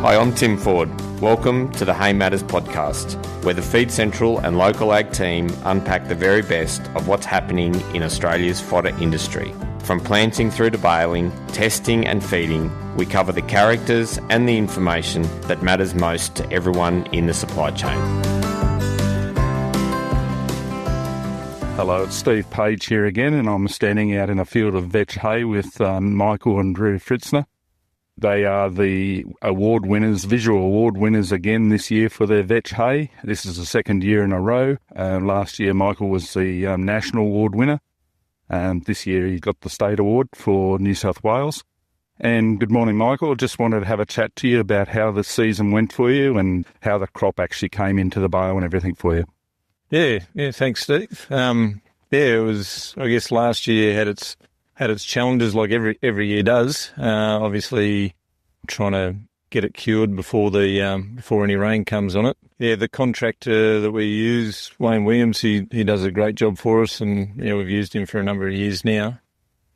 Hi, I'm Tim Ford. Welcome to the Hay Matters podcast, where the Feed Central and local ag team unpack the very best of what's happening in Australia's fodder industry. From planting through to baling, testing and feeding, we cover the characters and the information that matters most to everyone in the supply chain. Hello, it's Steve Page here again, and I'm standing out in a field of vetch hay with Michael and Drew Pfitzner. They are the award winners, visual award winners again this year for their vetch hay. This is the second year in a row. Last year, Michael was the national award winner. This year, he got the state award for New South Wales. And good morning, Michael. Just wanted to have a chat to you about how the season went for you and how the crop actually came into the bale and everything for you. Yeah, thanks, Steve. It was, I guess, last year had its challenges like every year does. Obviously, trying to get it cured before any rain comes on it. Yeah, the contractor that we use, Wayne Williams, he does a great job for us, and we've used him for a number of years now.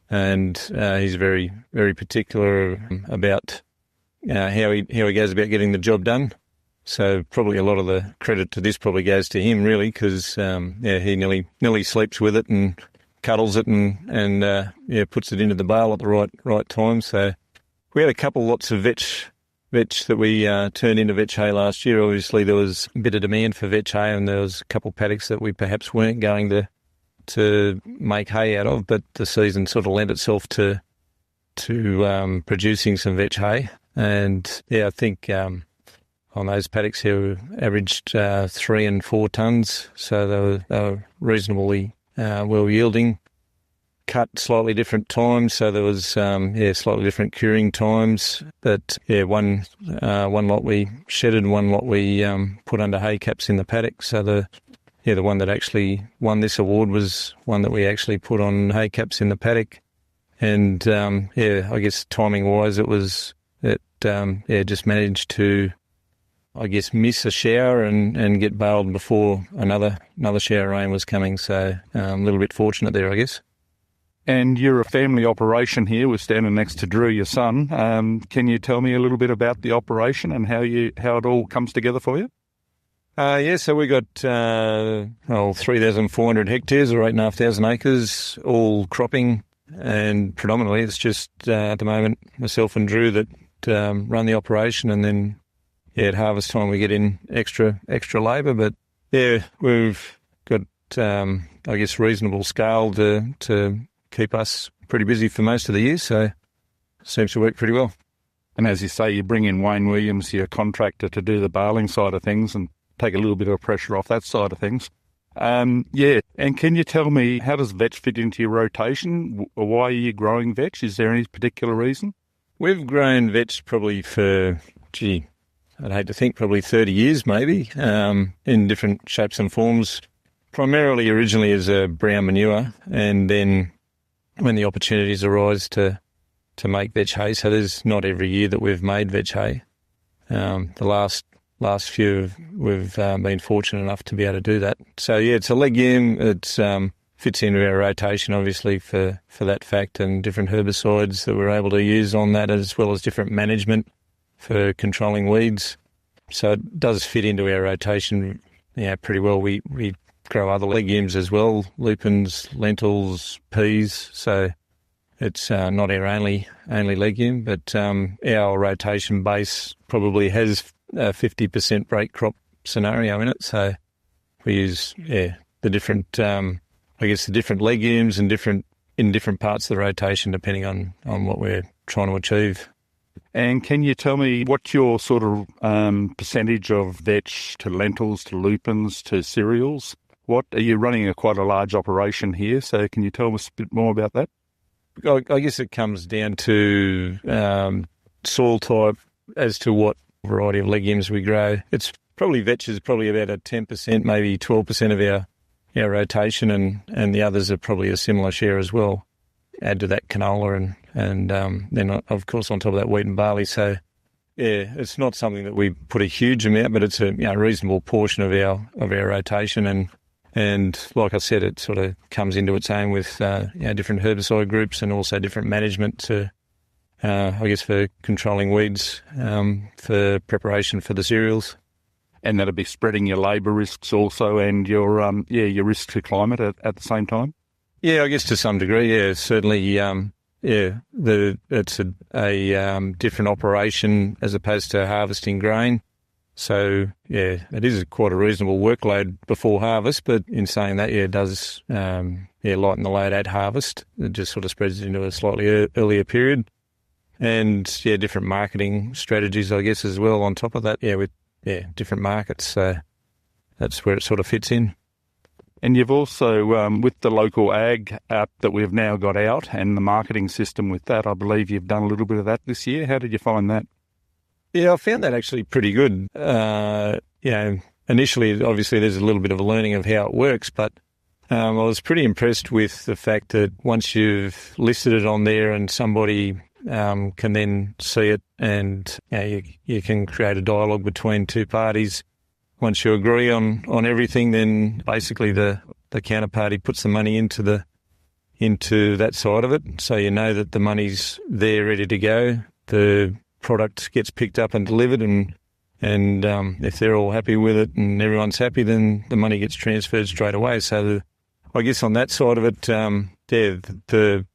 And he's very, very particular about how he goes about getting the job done. So probably a lot of the credit to this probably goes to him, really, because he nearly sleeps with it and cuddles it and puts it into the bale at the right time. So we had a couple lots of vetch that we turned into vetch hay last year. Obviously, there was a bit of demand for vetch hay, and there was a couple paddocks that we perhaps weren't going to make hay out of, but the season sort of lent itself to producing some vetch hay. And I think on those paddocks here, we averaged 3 and 4 tonnes, so they were reasonably well yielding. Cut slightly different times, so there was slightly different curing times. But one lot we shedded, one lot we put under hay caps in the paddock. So the one that actually won this award was one that we actually put on hay caps in the paddock. And I guess timing wise, it just managed to, I guess, miss a shower and get baled before another shower of rain was coming. So a little bit fortunate there, I guess. And you're a family operation here. We're standing next to Drew, your son. Can you tell me a little bit about the operation and how it all comes together for you? So we got 3,400 hectares or 8,500 acres, all cropping, and predominantly it's just at the moment myself and Drew that run the operation, and then at harvest time we get in extra labour. But we've got I guess reasonable scale to keep us pretty busy for most of the year, so it seems to work pretty well. And as you say, you bring in Wayne Williams, your contractor, to do the baling side of things and take a little bit of pressure off that side of things. And can you tell me, how does vetch fit into your rotation? Why are you growing vetch? Is there any particular reason? We've grown vetch probably for, I'd hate to think, probably 30 years maybe, in different shapes and forms, primarily originally as a brown manure, and then when the opportunities arise to make vetch hay. So there's not every year that we've made vetch hay. The last few we've been fortunate enough to be able to do that. So it's a legume. It fits into our rotation, obviously, for that fact, and different herbicides that we're able to use on that, as well as different management for controlling weeds. So it does fit into our rotation pretty well. We grow other legumes as well, lupins, lentils, peas. So it's not our only legume, but our rotation base probably has a 50% break crop scenario in it. So we use the different the different legumes and in different parts of the rotation depending on what we're trying to achieve. And can you tell me what your sort of percentage of vetch to lentils to lupins to cereals? What are you running? Quite a large operation here, so can you tell us a bit more about that? I guess it comes down to soil type as to what variety of legumes we grow. It's probably vetch is probably about a 10%, maybe 12% of our rotation, and the others are probably a similar share as well. Add to that canola and then of course on top of that wheat and barley. So it's not something that we put a huge amount, but it's a reasonable portion of our rotation. And like I said, it sort of comes into its own with different herbicide groups and also different management to I guess for controlling weeds, for preparation for the cereals. And that'd be spreading your labour risks also and your risk to climate at the same time? Yeah, I guess to some degree, yeah. Certainly, it's a different operation as opposed to harvesting grain. So, yeah, it is quite a reasonable workload before harvest, but in saying that, yeah, it does lighten the load at harvest. It just sort of spreads into a slightly earlier period. And, yeah, different marketing strategies, I guess, as well on top of that, with different markets. So that's where it sort of fits in. And you've also, with the local ag app that we've now got out and the marketing system with that, I believe you've done a little bit of that this year. How did you find that? Yeah, I found that actually pretty good. Initially, obviously, there's a little bit of a learning of how it works, but I was pretty impressed with the fact that once you've listed it on there and somebody can then see it and you can create a dialogue between two parties. Once you agree on everything, then basically the counterparty puts the money into that side of it, so you know that the money's there ready to go. The product gets picked up and delivered, and if they're all happy with it and everyone's happy, then the money gets transferred straight away. So I guess on that side of it,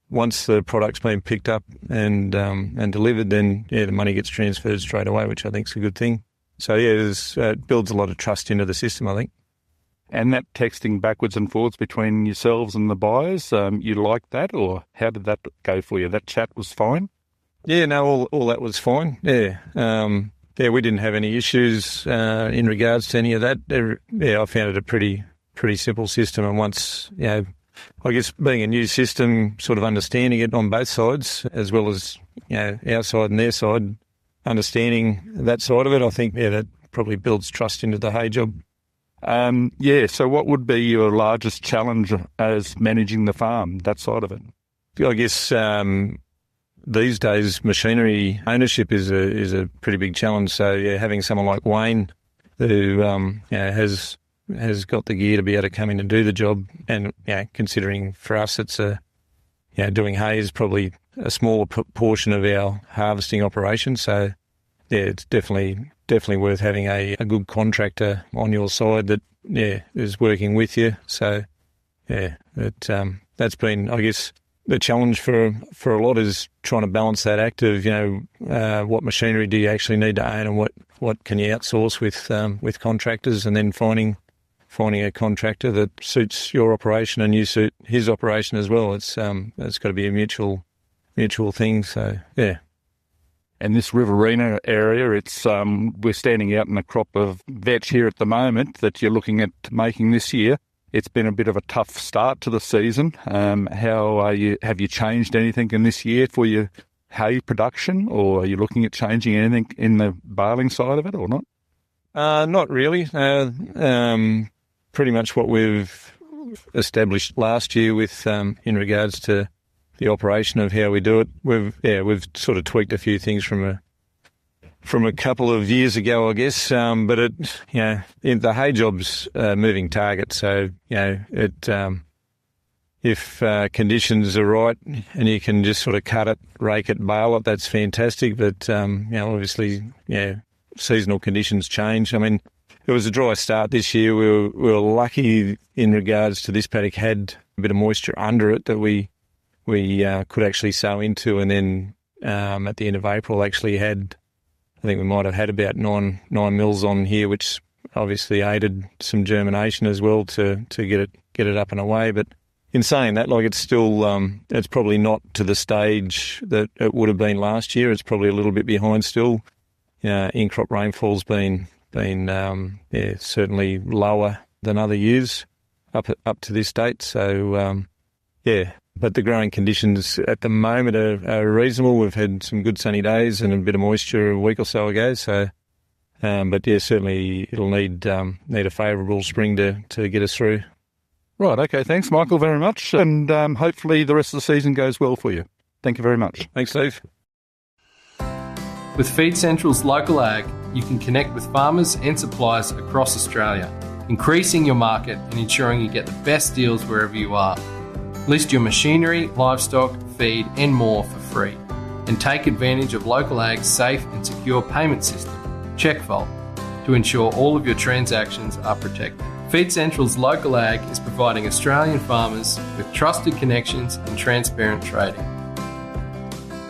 once the product's been picked up and delivered, then the money gets transferred straight away, which I think is a good thing. So, it builds a lot of trust into the system, I think. And that texting backwards and forwards between yourselves and the buyers, you liked that, or how did that go for you? That chat was fine? Yeah, no, all that was fine, yeah. We didn't have any issues in regards to any of that. I found it a pretty simple system, and once, I guess being a new system, sort of understanding it on both sides, as well as, our side and their side, understanding that side of it, I think, that probably builds trust into the hay job. So what would be your largest challenge as managing the farm, that side of it? I guess these days machinery ownership is a pretty big challenge. So, having someone like Wayne who has got the gear to be able to come in and do the job, and considering for us it's doing hay is probably a smaller portion of our harvesting operation. So, it's definitely worth having a good contractor on your side that, is working with you. So, that's been, I guess, the challenge for a lot is trying to balance that act of, what machinery do you actually need to own and what can you outsource with contractors, and then finding a contractor that suits your operation and you suit his operation as well. It's got to be a mutual thing. So, yeah. And this Riverina area, it's we're standing out in a crop of vetch here at the moment that you're looking at making this year. It's been a bit of a tough start to the season. How are you? Have you changed anything in this year for your hay production, or are you looking at changing anything in the baling side of it, or not? Not really. Pretty much what we've established last year with in regards to the operation of how we do it. We've sort of tweaked a few things from a couple of years ago, I guess. But the hay job's a moving target. So, if conditions are right and you can just sort of cut it, rake it, bale it, that's fantastic. But, obviously, seasonal conditions change. I mean, it was a dry start this year. We were lucky in regards to this paddock had a bit of moisture under it that we could actually sow into, and then at the end of April actually had, I think we might have had about 9 mils on here, which obviously aided some germination as well to get it up and away. But in saying that, it's still it's probably not to the stage that it would have been last year. It's probably a little bit behind still. In-crop rainfall's been certainly lower than other years up to this date. So but the growing conditions at the moment are reasonable. We've had some good sunny days and a bit of moisture a week or so ago. So, certainly it'll need a favourable spring to get us through. Right. Okay. Thanks, Michael, very much, and hopefully the rest of the season goes well for you. Thank you very much. Thanks, Steve. With Feed Central's Local Ag, you can connect with farmers and suppliers across Australia, increasing your market and ensuring you get the best deals wherever you are. List your machinery, livestock, feed and more for free. and take advantage of Local Ag's safe and secure payment system, CheckVault, to ensure all of your transactions are protected. Feed Central's Local Ag is providing Australian farmers with trusted connections and transparent trading.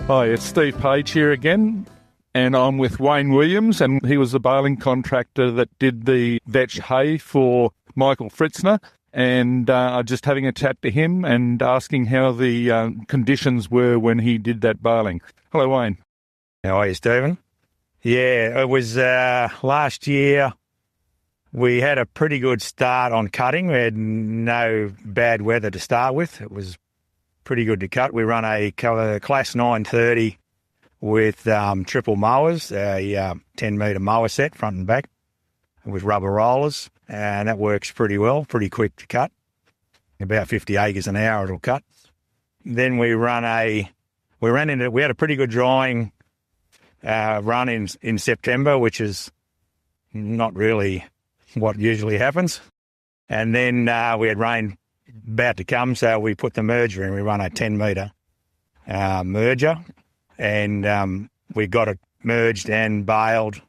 Hi, it's Steve Page here again, and I'm with Wayne Williams, and he was the baling contractor that did the vetch hay for Michael Pfitzner, and just having a chat to him and asking how the conditions were when he did that baling. Hello, Wayne. How are you, Stephen? Yeah, it was last year. We had a pretty good start on cutting. We had no bad weather to start with. It was pretty good to cut. We run a Class 930 with triple mowers, a 10-metre mower set, front and back, with rubber rollers, and that works pretty well, pretty quick to cut. About 50 acres an hour it'll cut. Then we had a pretty good drying run in September, which is not really what usually happens. And then we had rain about to come, so we put the merger in. We run a 10-metre merger, and we got it merged and baled,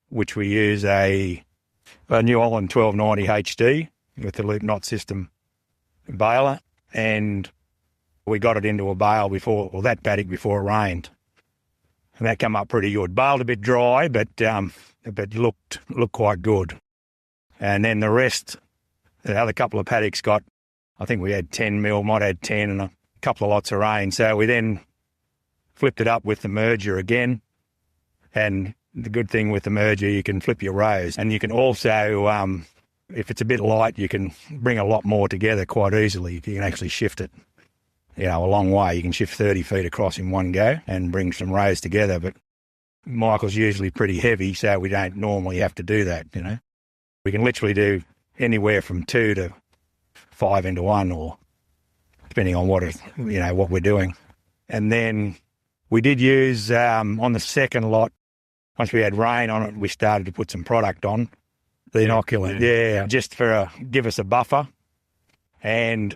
which we use a New Holland 1290 HD with the loop knot system baler, and we got it into a bale that paddock before it rained. And that came up pretty good. Baled a bit dry, but looked quite good. And then the rest, the other couple of paddocks got, I think we had 10 mil, might have had 10 and a couple of lots of rain. So we then flipped it up with the merger again. And the good thing with the merger, you can flip your rows. And you can also, if it's a bit light, you can bring a lot more together quite easily. You can actually shift it, a long way. You can shift 30 feet across in one go and bring some rows together. But Michael's usually pretty heavy, so we don't normally have to do that, We can literally do anywhere from 2 to 5 into 1, or depending on what we're doing. And then we did use, on the second lot, once we had rain on it, we started to put some product on, the inoculant, just give us a buffer. And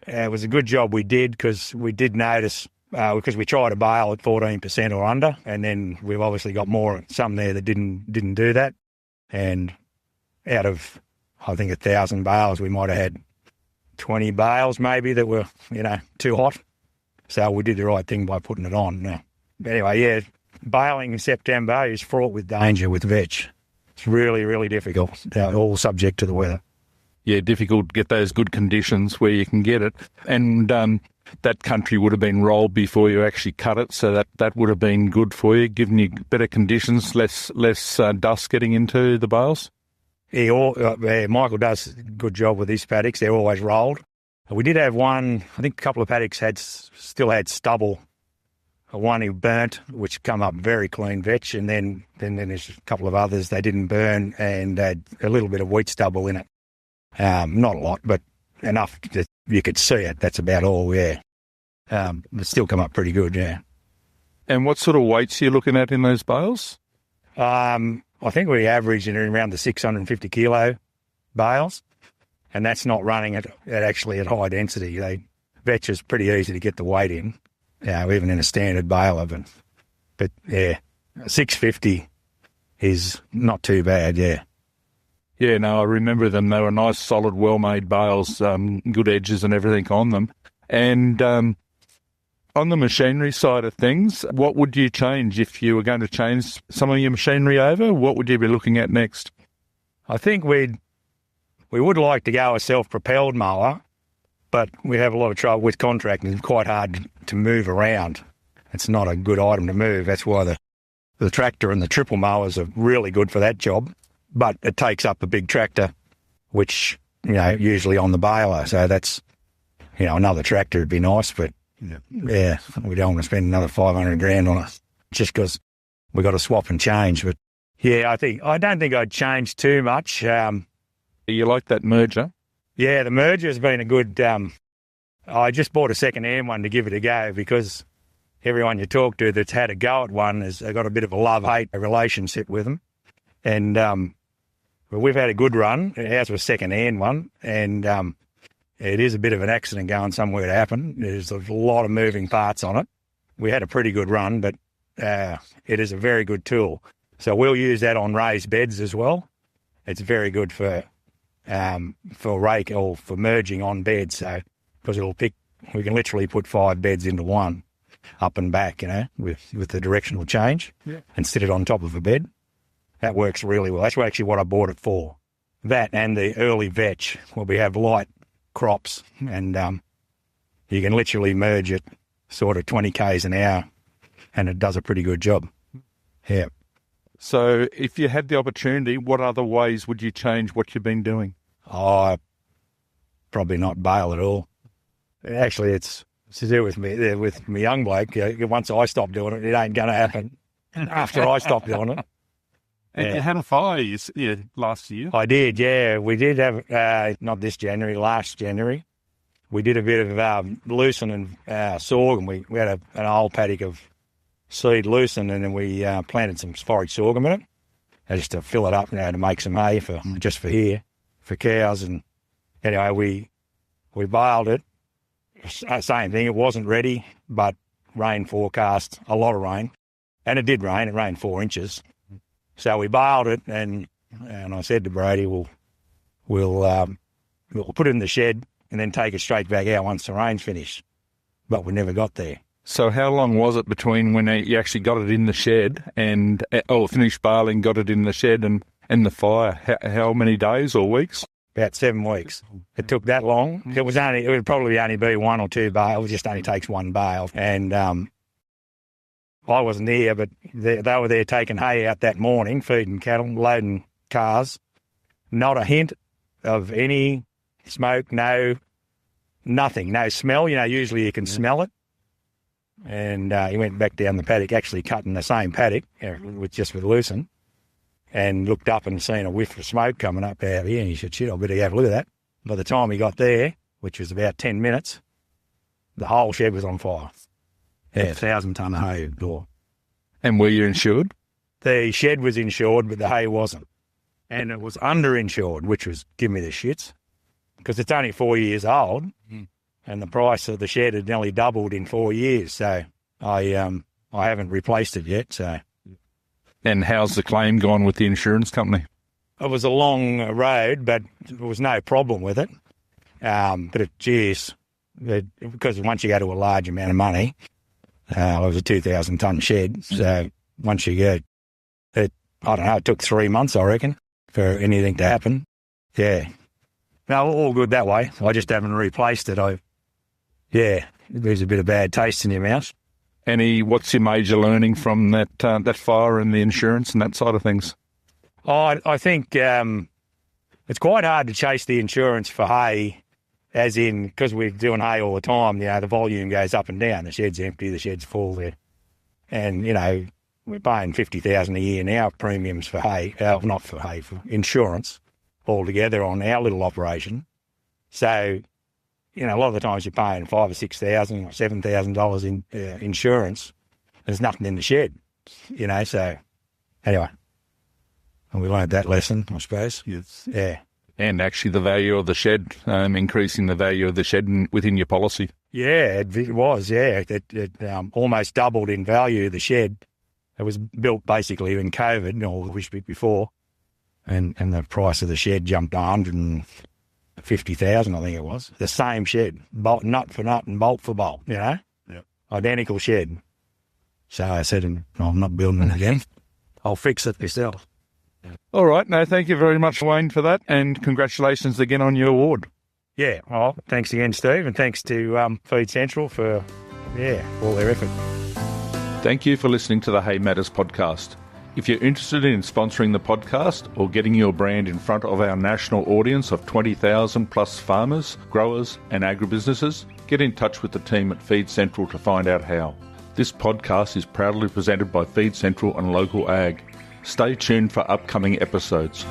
it was a good job we did, because we did notice, because we tried to bale at 14% or under, and then we've obviously got some there that didn't do that. And out of, I think, 1,000 bales, we might have had 20 bales maybe that were, too hot. So we did the right thing by putting it on. But anyway, baling in September is fraught with danger with vetch. It's really, really difficult, all subject to the weather. Yeah, difficult to get those good conditions where you can get it. And that country would have been rolled before you actually cut it, so that would have been good for you, giving you better conditions, less dust getting into the bales. Michael does a good job with his paddocks. They're always rolled. We did have one, I think a couple of paddocks still had stubble. One who burnt, which come up very clean vetch, and then there's a couple of others they didn't burn and had a little bit of wheat stubble in it. Not a lot, but enough that you could see it. That's about all, yeah. But still come up pretty good, yeah. And what sort of weights are you looking at in those bales? I think we average in around the 650 kilo bales, and that's not running at high density. Vetch is pretty easy to get the weight in, even in a standard bale oven. But 650 is not too bad, yeah. Yeah, no, I remember them. They were nice, solid, well-made bales, good edges and everything on them. And on the machinery side of things, what would you change if you were going to change some of your machinery over? What would you be looking at next? I think we would like to go a self-propelled mower, but we have a lot of trouble with contracting. It's quite hard to move around. It's not a good item to move. That's why the tractor and the triple mowers are really good for that job. But it takes up a big tractor, which, usually on the baler. So that's, another tractor would be nice, but yeah, we don't want to spend another $500,000 on it just because we got to swap and change. But yeah, I don't think I'd change too much. You like that merger? Yeah, the merger has been a good. I just bought a second-hand one to give it a go because everyone you talk to that's had a go at one has got a bit of a love-hate relationship with them, and we've had a good run. Ours was a second-hand one, and it is a bit of an accident going somewhere to happen. There's a lot of moving parts on it, we had a pretty good run, but it is a very good tool. So we'll use that on raised beds as well. It's very good for rake or for merging on beds. So because we can literally put 5 beds into one, up and back, with the directional change, and sit it on top of a bed. That works really well. That's actually what I bought it for. That and the early vetch, where we have light crops, and you can literally merge it sort of 20 k's an hour, and it does a pretty good job. Yeah. So if you had the opportunity, what other ways would you change what you've been doing? Oh, probably not bale at all. Actually, it's to do with me, with my young bloke. Once I stop doing it, it ain't going to happen after I stop doing it. And you had a fire last year. I did, yeah. We did have, not this January, last January. We did a bit of lucerne and sorghum. We had an old paddock of seed lucerne, and then we planted some forage sorghum in it, just to fill it up, to make some hay for cows. And anyway, we baled it. Same thing. It wasn't ready, but rain forecast, a lot of rain, and it did rain. It rained 4 inches. So we baled it, and I said to Brady, we'll put it in the shed and then take it straight back out once the rain's finished. But we never got there. So how long was it between when you actually got it in the shed and finished baling, got it in the shed and the fire? How many days or weeks? About 7 weeks. It took that long. It would probably only be 1 or 2 bales. It just only takes 1 bale. And I wasn't there, but they were there taking hay out that morning, feeding cattle, loading cars. Not a hint of any smoke, nothing, no smell. Usually you can smell it. And he went back down the paddock, actually cutting the same paddock, with lucerne, and looked up and seen a whiff of smoke coming up out here, and he said, shit, I better have a look at that. By the time he got there, which was about 10 minutes, the whole shed was on fire. Yeah, 1,000 tonne of hay door. And were you insured? The shed was insured, but the hay wasn't. And it was underinsured, which was give me the shits, because it's only 4 years old, and the price of the shed had nearly doubled in 4 years. So I haven't replaced it yet. So. And how's the claim gone with the insurance company? It was a long road, but there was no problem with it. But because once you go to a large amount of money, it was a 2,000 tonne shed. So once you go, it took 3 months, I reckon, for anything to happen. Yeah. No, all good that way. I just haven't replaced it. There's a bit of bad taste in your mouth. What's your major learning from that fire and the insurance and that side of things? I think it's quite hard to chase the insurance for hay, as in, because we're doing hay all the time, the volume goes up and down. The shed's empty, the shed's full there. And, we're paying $50,000 a year now premiums for hay, not for hay, for insurance altogether on our little operation. So, a lot of the times you're paying $5,000 or $6,000 or $7,000 in insurance. There's nothing in the shed, so anyway. And we learned that lesson, I suppose. Yes. Yeah. And actually the value of the shed, increasing the value of the shed within your policy. Yeah, it was, yeah. It almost doubled in value, the shed. It was built basically in COVID, or a bit before, and the price of the shed jumped to $150,000, I think it was. The same shed, nut for nut and bolt for bolt, Yep. Identical shed. So I said, I'm not building it again. I'll fix it myself. All right. No, thank you very much, Wayne, for that, and congratulations again on your award. Yeah. Well, thanks again, Steve, and thanks to Feed Central for all their effort. Thank you for listening to the Hay Matters podcast. If you're interested in sponsoring the podcast or getting your brand in front of our national audience of 20,000 plus farmers, growers and agribusinesses, get in touch with the team at Feed Central to find out how. This podcast is proudly presented by Feed Central and Local Ag. Stay tuned for upcoming episodes.